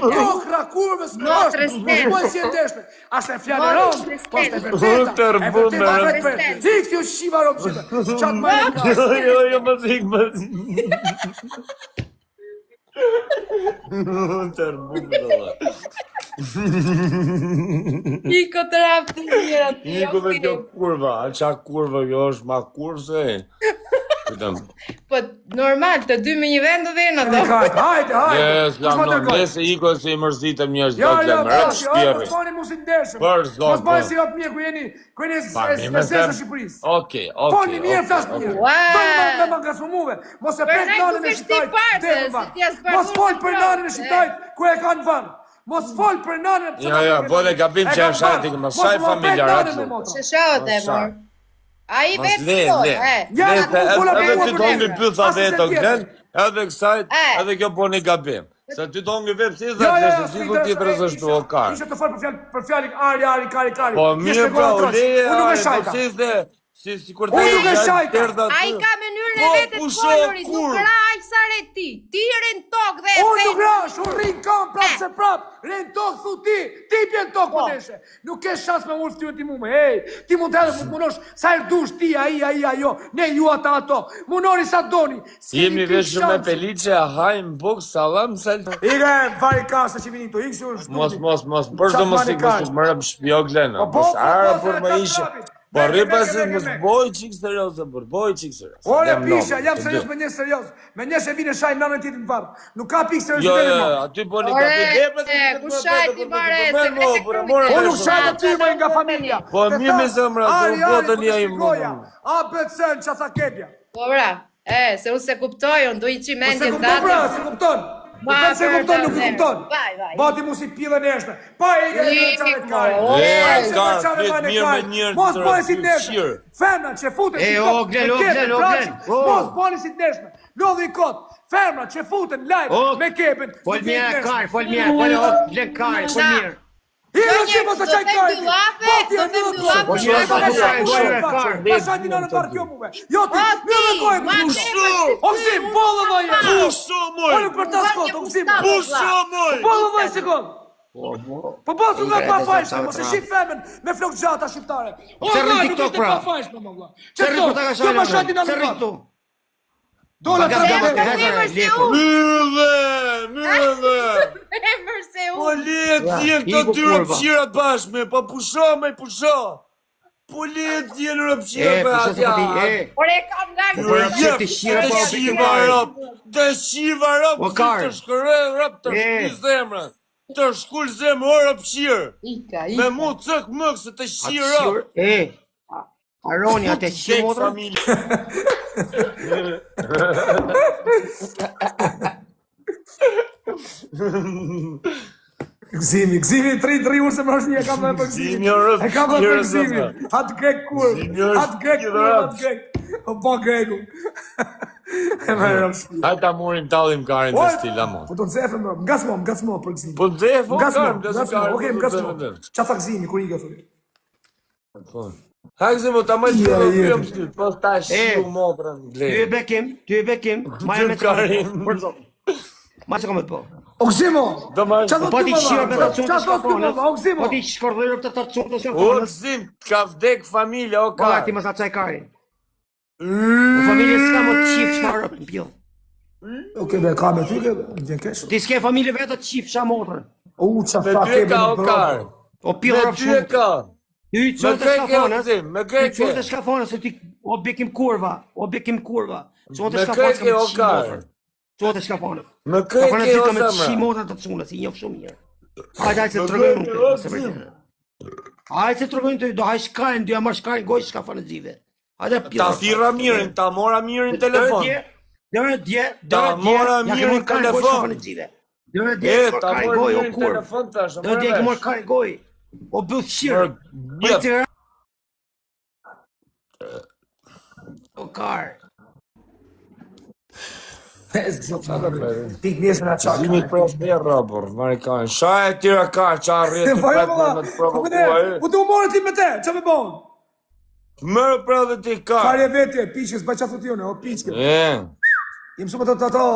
Kokra kurvës mos si e deshme. Ashtë e fjaneron, po s'te vërteta. E vërteta vetë. Zik si u shiva ropë qëtë. Qatë ma e ka. Jo, më zik. Tërbumë dola. Iko të rapë të njëra të Iko me kjo kurva, a qa kurva kjo është ma kurse? Po, normal, të dy me një vend dhe në do. Hajde. Yes, nëse Iko se i mërzitëm një është do të më rëtë shpjeri. Mos bani mu si ndeshëm. Për zonë. Mos bani si atë mirë ku jeni SSS Shqipërisë. Okej. Po një mirë thasë mirë. Dojnë me më ngasumuve. Mos e prek nanën e shqiptajt. Mos fol për nanën e shqiptajt ku e kanë vanë. Mos fol për nanën e Jo, bole gabim që e shajti këmë saj familjarat. Shëshote, mor. A i vetë Le, edhe ty do ngi pytha vetë o glen, edhe kësajt, edhe kjo po një gabim. Se ty do ngi vetë si dhe nëse si du t'i prezështu o karë. Ishe të folë për fjallin ari, kari. Po mirë pra, u leje, si kur të e shajtë tërda të... A i ka mënyrën e vetë të folurit, nuk rajë sa re ti. Ti rën tokë dhe e unë nuk rash, unë rinë kam prapë se prapë. Rën tokë thu ti pjen tokë për deshe. Nuk ke shans me ullë fëtyrën ti mume, hej. Ti mund të edhe mund munosh sa e dush ti, ajo, ne ju ata ato. Munoni sa doni. Jemi veshë me pelice, a hajmë bukë, salam, salë. Ige, vari kasa që vini tu, ikë që është Mos, përdo mos ikë më rëmë shpjo glena. Mos arë për më ishe. Po rripa se mos boj qikë serioze, boj qikë serioze. Ore pisha, jam serios me një serios. Me një se vine shaj nanën tjetë në varë. Nuk ka pikë serios Jo, të më. aty po një ka pikë. ku shajti bare, se me të krujtë. Po nuk shajtë ty më nga familja. Po mi me zëmra, se u botën ja i më. A bëtësën që tha kebja. Po bra, se unë se kuptoj, unë du i qimendje të datë. Se kupton. Kupton se kupton, nuk i kupton. Bati mu si pile neshme. Pa i ke në qave kare. Mos bani si neshme. Femna që futen si kot. Mos bani si neshme. Lodhi i kot. Femna që futen live me kepin. Fol mirë kare, fol mirë. Hiro që mos të qaj kare. Bati e në të Pasha ti në në parë kjo muve. Jo ti, mirë me kojë. Oksim, bolë dhoje. Pusho moj. Olë për ta skot, oksim. Pusho moj. Bolë dhoje sekund. Po bosu nga pa fajshme, mos e shqip femen me flok gjata shqiptare. O, nuk ishte pa fajshme, më vla. Qëto, kjo më shati në në parë. Dole të Myrëve. Policie këto dy rëpqirat bashme, po pusho me pusho. Policie në rëpqirat me atja. Ore, kam nga Të shiva rëp, të shkërë rëp, të shkull zemrë. Të shkull zemrë, o rëpqirë. Me mu cëk mëkë se të shirë rëp. Aroni atë që motra. Gzimi, 3 urë se më është një e kam dhe për gzimi. E kam dhe për gzimi. Atë grek kur. O po greku. Hajta murim talim karin dhe stila mo. Po të nëzefëm, ngacmo për gzimi. Po nëzefëm, Okej, ngacmo. Qa tha gzimi, kur i ka thëri? Hajzimo ta më të film stil, po ta shiu motrën Ty e bekim, ma e me të karin. Për zotë. Ma që kamet po. Oksimo! Po ti shirë me të cunë të shkafonës. Oksimo! Po ti shkordhërë të cunë të shkafonës. Oksim, ka vdek familja, o Ka ka. ti më sa qaj karin. Po familje s'ka më të qif shtarë në pjellë. Oke, be, ka me ty, ke, ndjen kesh. Ti s'ke familje vetë të qif shta motrën. Qa Me fa ty e kebe ka, në o ka. O pjellë Me rëpë ty e shumë. ka. Ty i Me cunë të keke, shkafonës. Oksim, me Ty i cunë keke. të shkafonës, se ti o bekim kurva. Cunë të Me shkafonës keke, o ka. Cunë të shkafonës. Me keke, Shkafonës o ka me të zemra. shi motrën të cunës, i njofë shumë mirë. Hajde se të rëgojnë të Hajde se të rëgojnë të do hajtë shkajnë, do jamar shkajnë gojë shkafonës zive. Ta thira mirin, ta mora mirin telefon. Dërë dje, Ta mora mirin telefon. Dërë dje, Ta kërë mora gojë o mirin kur. telefon tash, Dërë dje, këmër kërë gojë. O bëth shirë. O karë. Pik njësë në qakë. Zimi pros një robër, Marikan. Shaj e tira ka, qa rrjetë të petë me të provokua e. Po të umorë ti me te, që me bon? Mërë pra dhe ti ka. Karje vete, piqës, bëj qa thot jone, o piqës. Jem shumë të ato,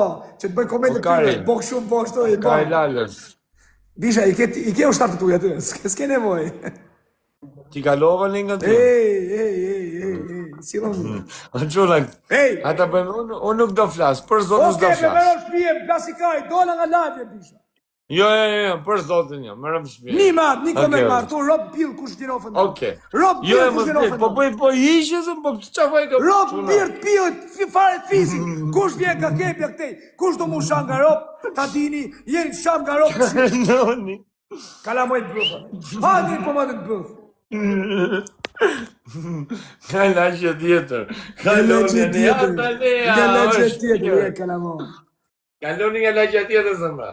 që të bëjnë komente tyre, bok shumë, bok shto, i Ka i lalës. Bisha, i ke ushtartë të tuja ty, s'ke nevoj. Ti kalova një nga ty? Si rëmë. Gjurën, ata bëjmë, unë nuk do flasë, për zotë s'do flasë. Oke, me mërëm shpijem, klasikaj, dola nga live, Bisha. Jo, për zotin jo, mërëm shpijem. Një marë, një koment marë, tu rob pil kush t'jeno fëndë. Oke. Rob pil kush t'jeno fëndë. Po bëj, po hiqësëm, po qa faj ka... Rob pil, fare fizik, kush vjen ka kepja këtej, kush do mu shan nga rob, ta dini, jeni sham nga rob. Noni. Kala mojtë bëfë. Hajde po më të bëfë. Ka lagje tjetër. Lagje tjetër, kala mojtë. Kaloni nga lagje tjetër, zëmra.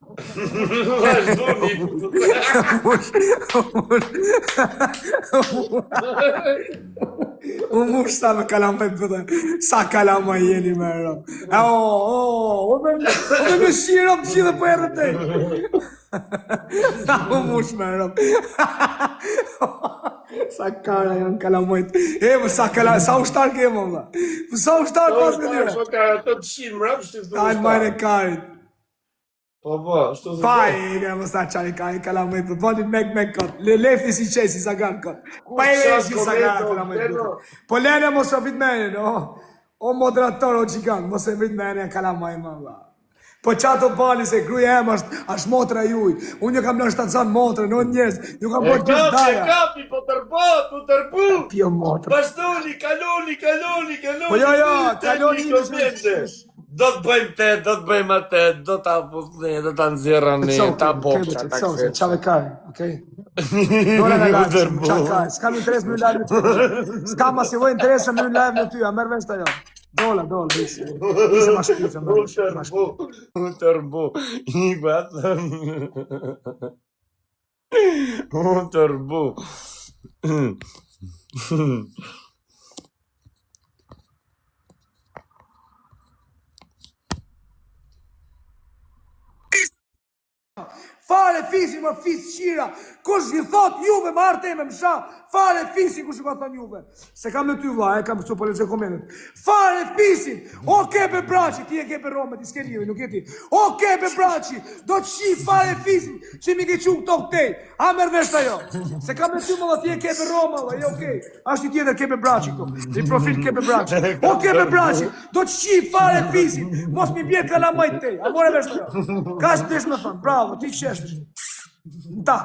Vazhdoni. U mush sa me kalamaj bëtë, sa kalamaj jeni me ro. U me shiro më qile për erë të u mush me ro. Sa kara janë kalamajt. Sa ushtar kemë, më. Sa ushtar pas me dyre. Sa kara të të shimë rëpshti të ushtar. Ajnë majnë e karit. Po, shtu zë Pa e nga më sa qari kalamajt, për bani me këtë. Lefti si qesi, sa ganë këtë. Pa e veshi sa ganë kalamajt. Po lene mos e vit mene, o moderator, o gjigant, mos e vit mene kalamaj më vla. Po qato bali se gruja em është motra juj. Unë ju kam në shtatzan motra, në njës. Ju kam bërë gjithë daja. E kapi, po tërbu. Pjo motra. Bastoni, kaloni. Po jo, kaloni. Do të bëjmë te, do të bëjmë atë, do të apusni, do të nëzirani, ta bopqa, ta kështë. Qave kaj, okej? Dole nga gajtë, qave kaj. Ska më interes më live në ty. Ska ma si voj interes më live në ty, a merë vesh të jo. Dole, bisi. Ise ma shpifë, U tërbu, i batëm. U tërbu. Fare fisin më fis qira, kush vi thot juve më arte me msha, fare fisin kush i ka thon juve. Se kam në ty vla, kam pësu po leze komendet. Fare fisin, o kepe braci, ti e kepe Rome, ti s'ke live, nuk e ti. O kepe braci, do të shi fare fisin, që mi ke quk të këtej, a merë vesh të jo. Se kam në ty më dhe ti e kepe Rome, jo okej, ashtë i tjetër kepe braci këto, i profil kepe braci. O kepe braci, do të shi fare fisin, mos mi bje kalamajt tej, a more vesh të jo. Ka shpesh me thënë, bravo, ti qesh. Ta.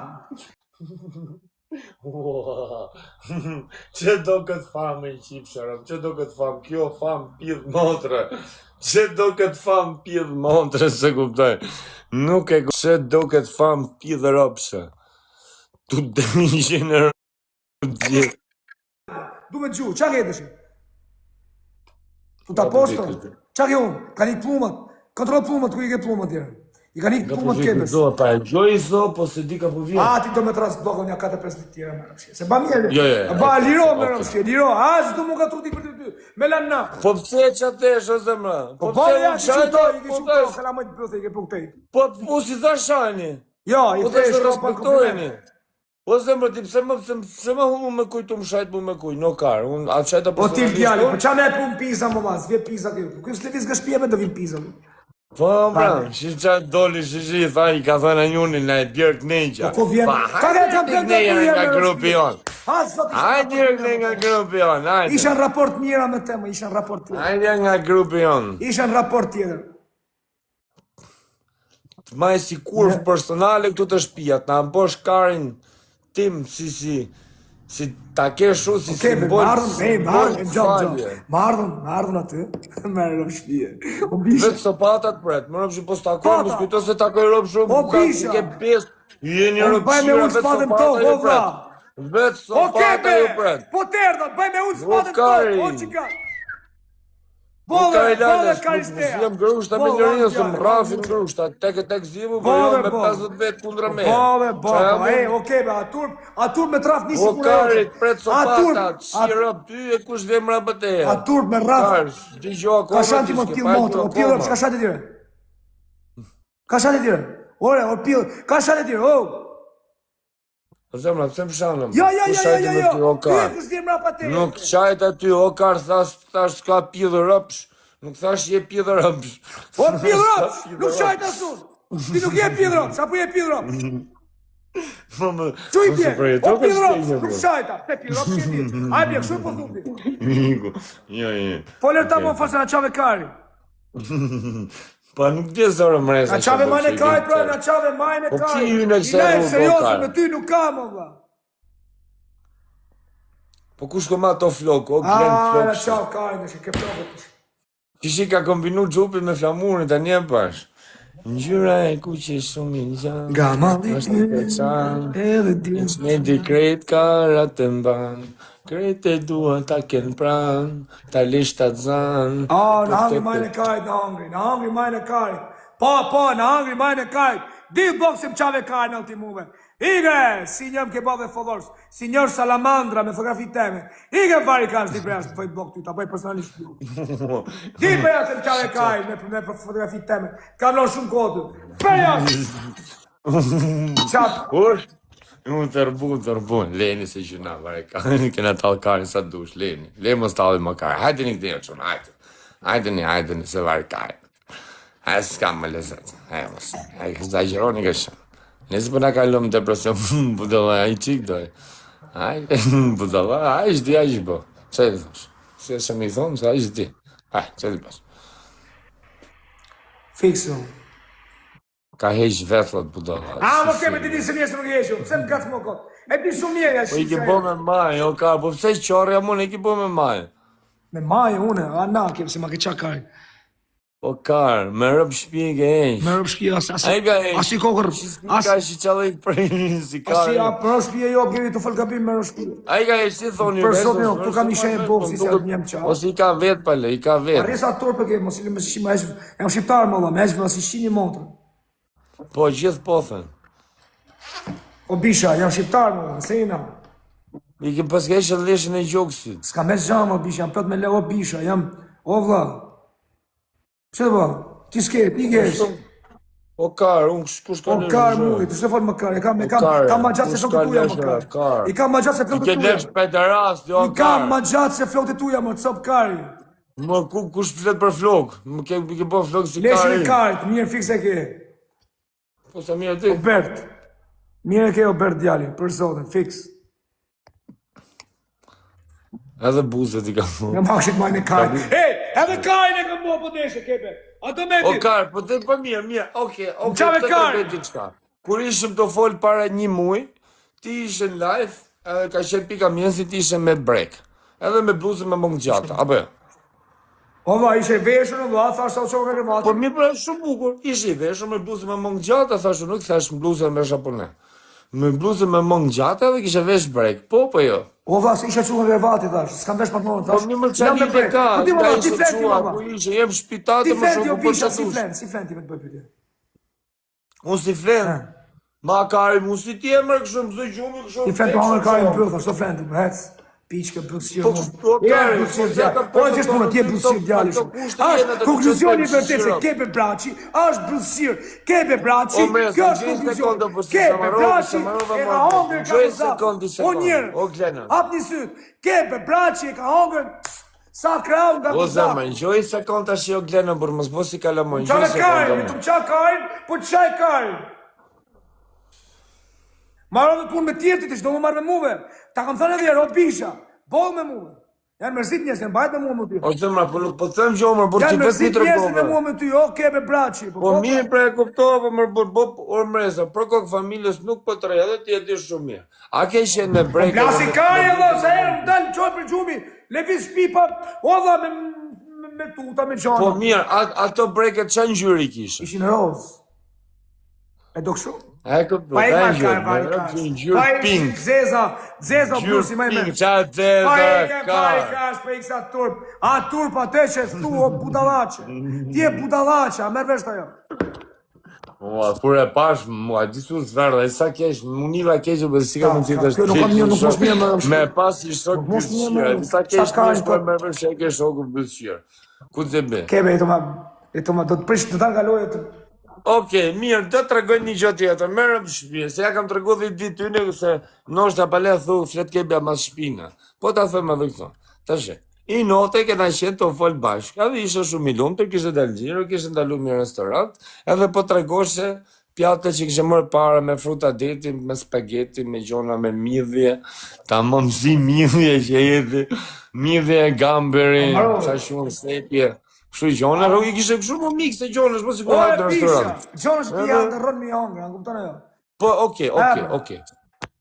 Që do këtë famë i qipshërëm, që do këtë famë, kjo famë pidhë montre, që do këtë famë pidhë montre, se kuptoj, nuk e që do këtë famë pidhë ropshë, tu të ishin e rëpë. Du me gju, qa ke dëshë? Tu ta posto? Qa ke unë? Ka një plumat, kontrol plumat, ku i ke plumat tjere? I ka një plumat kebes. Pa e gjoj zo, po se di ka po vjetë. A, ti do me trasë blokon një 4-5 të tjera me rëpshje. Se ba mjeli. Jo. Ba, liro me rëpshje, liro. A, se tu mu ka truti për ty. Me lan na. Po pse që atesh, o zemra? Po pse ja, që qëtoj, i ke qëtoj, kala mëjtë bëthë, i ke puktej. Po si tha shani? Jo, i po të të shko pa komplime. Po zemra, ti pse më humu me kuj të më shajt mu me kuj, no kar, a qajta Po ti l'djali, po qa me e pun pizza më mas, vje pizza kjo. Kjo s'le viz nga shpjeve do vim pizza. Po, bra, shi qa doli, shi, tha, i ka thënë njuni, na e Björk Ninja. Po, vjen, ka dhe kam Björk Ninja nga grupi jon. Hajde, Björk Ninja nga grupi jon, hajde. Ishan raport mira me temë, ishan raport tjetër. Hajde nga grupi jon. Ishan raport tjetër. Të maj si kurf personale këtu të shpijat, na bosh karin tim, si ta ke shu, si simbol. Më ardhën aty, me rëpë shpije. Vetë sopatat pret, më rëpë që po s'takoj, më s'kujto se takoj rëpë shumë, ka si ke pjesë, jeni rëpëshira, vetë sopatat ju pret. Vetë sopatat ju pret. Po tërda, bëj me unë spatet të, o qika. Bolle jem grushta me njërinë, së më rafin grushta, tek zimu, po jo me 50 vetë kundra me. Okej, atur me traf nisi kure. O karit, pret sopatat, shirëp, ty e kush dhe më rabateja. Atur me raf. Ka shanti më pil motrë, o pilë, ka shanti tjere. Ka shanti tjere. Ore, o pilë, ka shanti tjere, o. O zemra, pëse më shanëm? Jo, ty e kush dhe më rabateja. Nuk qajt aty, o kar, thash s'ka pidhë rëpsh, Nuk thash je pjedhërëmsh. O pjedhërëmsh, nuk shajt asun. Ti nuk je pjedhërëmsh, apo je pjedhërëmsh? Që i pje? O pjedhërëmsh, nuk shajta. Te pjedhërëmsh që ti. Aj bje, kështu e po thupi. Foler ta mo fasa na qave kari. Pa nuk dhe zërë mreza. Na qave majnë e kajt, pra, na qave majnë e kajt. Po ti ju në këse rrugë, seriosë, me ty nuk kam, valla. Po kush ko ma to flok, o glen flok. Na qave kajt, që ke flokët të shë. Kishi ka kombinu gjupi me flamurin, ta një pash. Ngjyra e kuqe shumë i gjanë. Nga malli është të qanë. edhe di. Me di krejt karat të mban. Krejt e duan ta ken pran. Ta lish ta zan. Në hangri majnë e kajt, në hangri majnë e kajt. Në hangri majnë e kajt. Di boksim qave kajt në ti muve. Ige, si njëm ke bove fodors, si njër salamandra me fotografi teme. Ige vari kash, di preja, së pëjt blok ty, ta bëj personalisht ty. Di preja se më qave kaj me fotografi teme. Kam në shumë kotu. Preja! Qap! Ush? Unë tërbu, leni se gjuna, vari ka. Kena talë karin sa dush, leni. Le mos talë më karin. Hajde një këtë qënë, hajde një, se vari kaj. Hajde s'kam më lezet. Hajde mos, hajde këzagjeroni kështë. Nëse përna kalëm depresion, budala, a i qik doj. Budala, a i shdi, a i shbo. Që e thosh? Se shë mi thonë, se a i shdi. Që e bash? Fiksu. Ka heq vetlat, budala. Më keme ti disë njësë nuk heqë, pëse më katë më kotë. E pi shumë njerë, Po i ki bo me maj, o ka, po pëse qarja mune, i ki bo me maj. Me maj, une, na, kemë se ma ke qa kaj. O kar, me rëpë shpi ke heq. Me rëpë shpi, as i kokër, Ka shi qalek për si kar. Për rëpë shpi e jo, kemi të falkabim me rëpë shpi. A i ka heq, si thoni, Për sot jo, tu kam një shenjë bokë, si se atë njëmë qa. Ose i ka vet pale, i ka vet. Arresa torpe ke, mos i me shqima eshë, jam shqiptarë më dha, me eshë me si shqini montër. Po, gjithë po thën. O bisha, jam shqiptarë më dha, se i na. I ke pas ka ishe leshën e gjokësit. S'ka me zhamë, o bisha, jam plot me le, o bisha, jam, o vla. Që dhe ba, ti s'ke, ti kesh. O kar, unë kush ka O kar mu, të shte folë më kar, kam ma gjatë se flokët tuja më kar. I kam ma gjatë se flokët tuja. Ti ke lesh pederast, jo I kam kar. ma gjatë se flokët tuja më, cop kari. Më kush flet për flok? Më ke bo flok si Leshin kari. e karit, mirë fix e ke. Po sa mirë ti. Obert. Mirë e ke Obert djali, për zotin, fix. Edhe buzët i ka mu. Nga makshit majnë e karit. Hey, edhe karin e kam bo po deshe, kepe. A të me O ti. kar, po të për mirë, oke, Qave të kar? kërpet diçka. Kur ishëm të folë para një muj, ti ishe në live, edhe ka qenë pika mjensi ti ishe me break. Edhe me bluzën me mongë gjata, apo jo? O va, ishe veshën në vla, thash sa u qoka në Po vatë. mi pra shumë bukur, ishe i veshur me bluzën me mongë gjata, thashë nuk thash me bluzën me shapone. Me bluzën me mongë gjata edhe kishe vesh break, po jo? O va, se ishe qunë në vati, thash, s'kam vesh pat morën, Po thash. mi më qani dhe ka, Po ti më ka va, ti ishe flet ti qua, më va. ku ishe, jem shpitate Ti më flet shumë jo ku bisha, përqatush. si flen ti me të bëj pyetje. Unë si flen, ma kari mu si ti e mërë këshëm, zë gjumi këshëm. Ti flet të hangër karin në bëllë, shto flen ti, më hec. Piqke, bëllësirë, Po, mo. kari, bëllësirë djali. Po e gjithë punë, ti e bëllësirë djali shumë. Konkluzioni i vërtet se Kebe Braci është bëllësirë. Kebe Braci, kjo është konkluzioni. Kebe Braci e ka hangër ka pëzat. O njërë, hap një sytë. Kebe Braci e ka hangër sa krau nga O pëzat. zemë, njoj sekund tash jo glenë, bërë mos bo si kalamoj, njoj Qale sekund karin, do mi të më qa karin, po të qaj karin. Marrë dhe punë me tjertë të që do më marrë me muve. Ta kam thënë edhe jero, bisha, bolë me muve. Janë mërzit njësë, janë bajt me muve me ty. O zemra, po nuk po të thëmë gjomër, bërë Janë që vetë mërzit mitër njësë me bove. muve me ty, o Kebe Braci. Po mirë pre e kuptove, mërë bërë, bo ormreza, për kokë familjes nuk po të rejë, edhe ti e di shumë mirë. A ke qenë me brejke? Plasi kari edhe, sa herë, më dalë qoj për gjumi, levis shpipa, o dha me tuta, me qana. Po mirë, ato brejke që ngjyri kishe? Ishin rozë. E do këshu? E këtë Pa i bërë, marrë kari, pa i ngjyrë pink. Zeza blusi ma i me. Pink, qa Pa i dzeza pa i kar. kash për i kësa turp. A turp atë që thtu o budalache. Ti e budalache, a merë vesh të jo. Ua, kur e pash, mua, disu zverda, e sa kesh, munila kesh, bërë si ka mund si të Kjo nuk kam një, nuk mosh një më me pas i shok mosh një më- bëllësirë, sa kesh sa ka një një shkoj po- me vërë që e kesh shoku bëllësirë. Ku të zebe? Kebe, e të ma, do të prish, do të ngaloj të... Oke, mirë, do të regoj një gjatë tjetër, merëm shpinë, se ja kam të regu dhe i ditë ty në, se nështë ta pale thu, flet kebja mas shpina. Po ta thëmë edhe këto, të shë, I note kena qenë të fol bashkë, edhe ishe shumë i lumtur, kishte dalë xhiro, kishte ndalu në restorant, edhe po tregoshe pjatë që kishe marrë para me fruta deti, me spaghetti, me gjona me midhje, tamam si midhje që jeti, midhje e gamberi, sa shumë sepje. Kështu gjona, rrogi kishte kështu më mikse gjona, po si po hajtë në restorant. Gjona që ti janë të rrën mi hongër, në kupton ajo? Po, okej.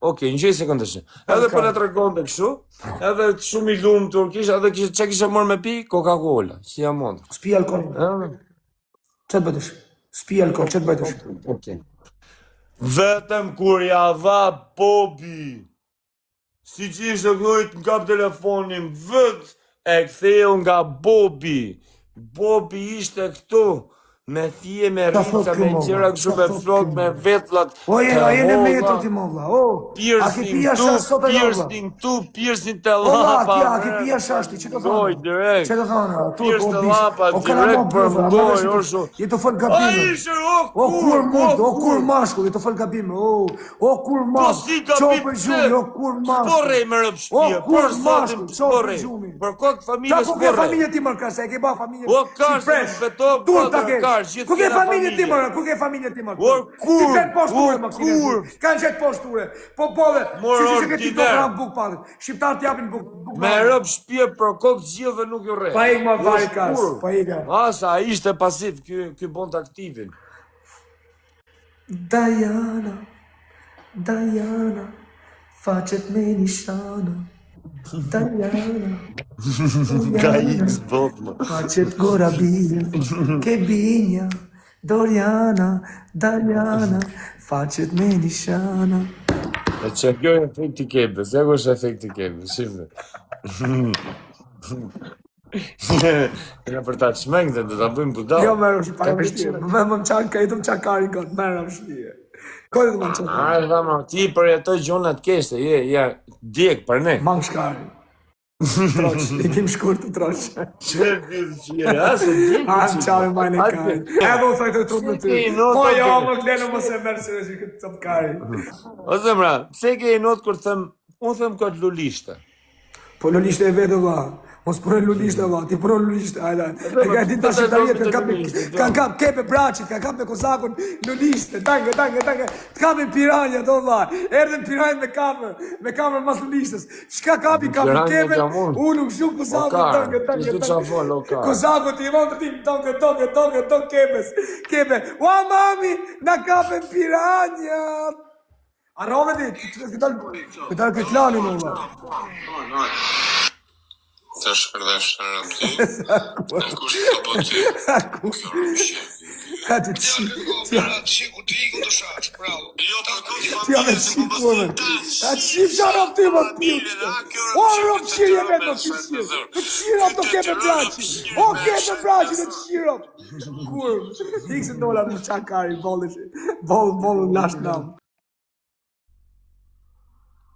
Okej, në gjej sekondësh. Edhe për në tregon të kështu, edhe shumë i lumtur kisha, edhe që kisha marrë me pi, Coca-Cola, që jam mund. Spi alkohol. Çet bëtesh? Spi alkohol, çet bëtesh? Okej. Vetëm kur ja dha Bobi, si që ishte knojt në kap telefonin, vët e ktheu nga Bobi. Bobi ishte këtu, me thije, me rrica, me gjera kështu me flok, me vetlat. O, jene me jetër ti modla, o. Piercing tu, piercing të lapa. O, ki pia shashti, që të thonë? Goj, direkt. Që të thonë? Piercing të lapa, direkt për mdoj, o shumë. Je të fol gabime. O, kur mund, o, kur mashkull, je të fol gabime, o, kur mashkull. Po si gabime, o, kur mashkull. Sporrej me rëpshpje, për sotim sporrej. Për kokë familje sporrej. Qa ku ke familje ti mërë kërse, e ke ba familje o, kërse, beto, ku ke familje ti mërë, ku ke familje ti mërë. Kur, kanë qëtë posture. Po dhe, që ke ti të pranë buk padrë. Shqiptarë t'japin buk. Me rëpshpje për kokë gjithë nuk ju re. Pa ik ma vaj kas, pa ik. Asa, ishte pasiv, ky bond aktivin. Diana, facet me nishana. Diana, Ka x bot, më. facet gora bia, che bigna, Doriana, Diana, facet me nishana. E që kjo e efekti kebës, e është efekti kebës, shifë. Në për ta qmengë dhe ta bëjmë budal. Jo, merë është parë më shtire, më më qanë ka jetëm qakarin këtë, merë më shtire. Kojë të më qanë? A, dhe ma, ti përjetoj gjonat keshte, je djek për ne. Mangë shkarin. Troq, i kim shkur të troq. Që vizhje, asë djek A, në qave majnë e karin. Edhe u thajtë të trut në ty. Po, jo, më klenë më se mërë se që këtë të karin. O zemra, pse ke i notë kur thëm, unë thëm këtë lulishte. Po lulishte e vetë va, mos përën lulishte va, ti përën lulishte, ajda. E ka ditë të shqiptarjet, kanë kap kepe braqit, kanë kap me kozakun lulishte, tange, të kapin piranja, do va, erdhen piranjë me kamer mas lulishtes. Shka kapin kepe, unë nuk shumë kozakun, tange. Kozakun të i vonë të tim, toke, kepe. Ua mami, na kapin piranjat. Arrove ti, këta këtë lani më nga. Të shkërdesh të rëmëti, në kushtë të bëti, kjo Ka të qi. ku të iku të shash, bravo. Jo, për këtë Ti jam e qi kone. A qi qarë të ima të pjutë. O, rëmë qiri e vetë në qirë. Të qirë të kepe braci. O, kepe braci në qirë. Kur, ikë se dola në qakari, bolë në lasht namë.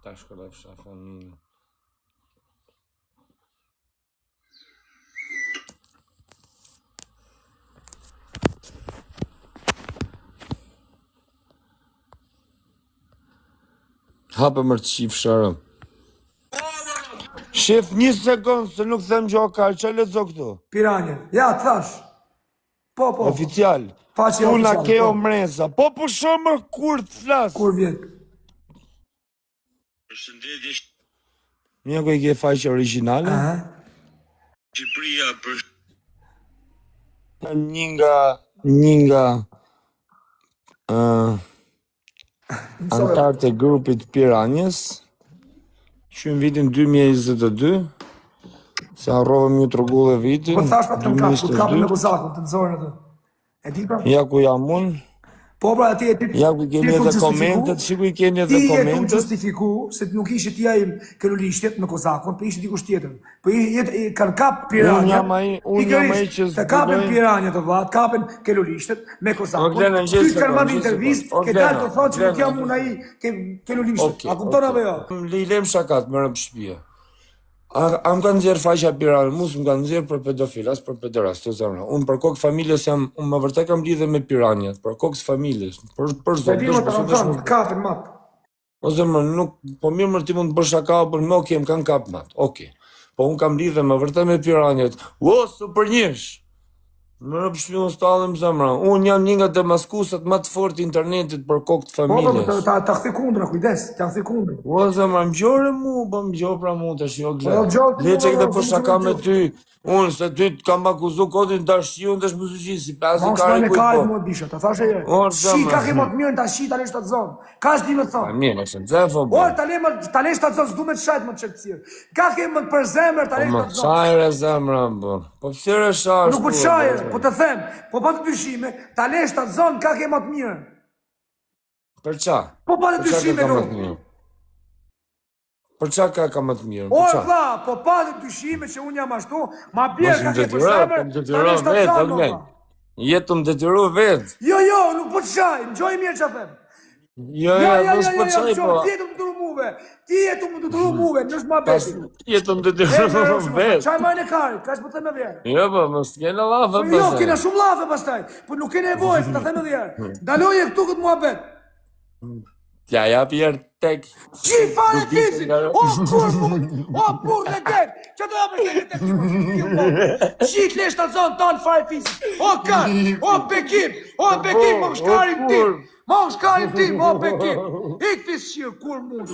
Ta shkëllë fsha familje. Hape mërë të shifë shërëm. Shif, një sekundë, se nuk them gjoka, që lezo këtu? Piranje, ja, të thash. Po. Oficial. Faci Una oficial. keo mreza. Po shumë kur të flasë. Kur vjetë? Përshëndetje Një ku i ke faqe originale? Shqipëria për Një nga antarët e grupit Piranjes, që në vitin 2022, se harrovëm një trogull e vitin, Po thash pa të në kapë, ku të kapë me kozakun, të nëzorën atë. E di pra? ja ku jam unë, Po pra, ti e ti... ja ku i keni edhe komentet, që ku i keni edhe Ti e tu komentet. justifiku, se nuk ishte ti ajim këllulishtet me kozakun, po ishte dikush tjetër. Po kanë kap piranja. Unë jam ai që të kapen piranja të vat, kapen këllulishtet me kozakun. Ty të kanë marrë intervist, ke dalë të thonë që nuk jam unë ai këllulishtet. A kupton apo jo? I lem shakat, më rëmë shpia. A më kanë nxjerë faqja Piranë, mus më kanë nxjerë për pedofilas, për pederast, të zemra. Unë për kokë familjes jam, unë më vërtet kam lidhe me piranjat, për kokës familjes, për zotë, Dimo të rëndon, të kapin matë. O zemra, nuk, po mirë mërë ti mund të bërë shaka, për me oke, më kanë kap matë, oke. Po unë kam lidhe me vërtet me piranjet. O, së për njësh. Më rëpë shpion stallim zemra. Unë jam një nga demaskusat më të fortë internetit për kokë të familjes. Ta këthi kundra, kujdes, ta këthi kundra. O, zemra, më gjore mu, po më gjore pra mu të shio Po, gjohë, Le që këtë për shaka me ty. Unë, se ty të kam akuzu kodin të shion të shmësuqi, si pasi Ma kari me kujtë kajtë po. mua bisha, ta thashe je. Orë, Shi zemra. ka ke më të mirën, ta shi tani shtë të zonë. Ka është di me Pa thonë. mirë, e shënë zefo, bo. Orë, tani shtë të zonë, s'du me të shajtë më të qëtësirë. Ka ke më të për zemër, tani Po shtë më të zonë. qajre zemra, bo. Po pësire shash, Nuk po të shajë, po të them, po pa të dyshime, tani shtë të zonë, ka ke më të mirën. Për qa? Po pa të Për qa dyshime, ka më nuk. të mirë? Për qa ka më të mirë? Për Orë, qa? vla, po pa të dyshime që unë jam ashtu, ma Mos bjerë ka më ke për detyro, zemër, po më tani detyro shtë të vetë, zonë, Almej. nuk. Jetë më detyro vetë. Jo, nuk po të shajë, më gjoj mirë që a them. Jo, do s'po qaj, po. Ti jetu më të duru muve, ti jetu më të duru muve, nështë ma Pas besi. jetë më detyro vetë. Qaj majnë e karit, ka shpë të me vjerë. Jo, po, mos t'kene lafe, Po jo, pastaj. kena shumë lafe pastaj, po nuk kene nevojë, të thënë dhjerë. Daloje këtu këtë muhabet. Tja jap jerë tek. Qi fare fizin, o kur dhe gjerë, që do apër të tek që qi klesh të zonë tonë fare fizin, o kar, o bekim, më shkarim tim, o bekim, ik fisë qirë, kur mund.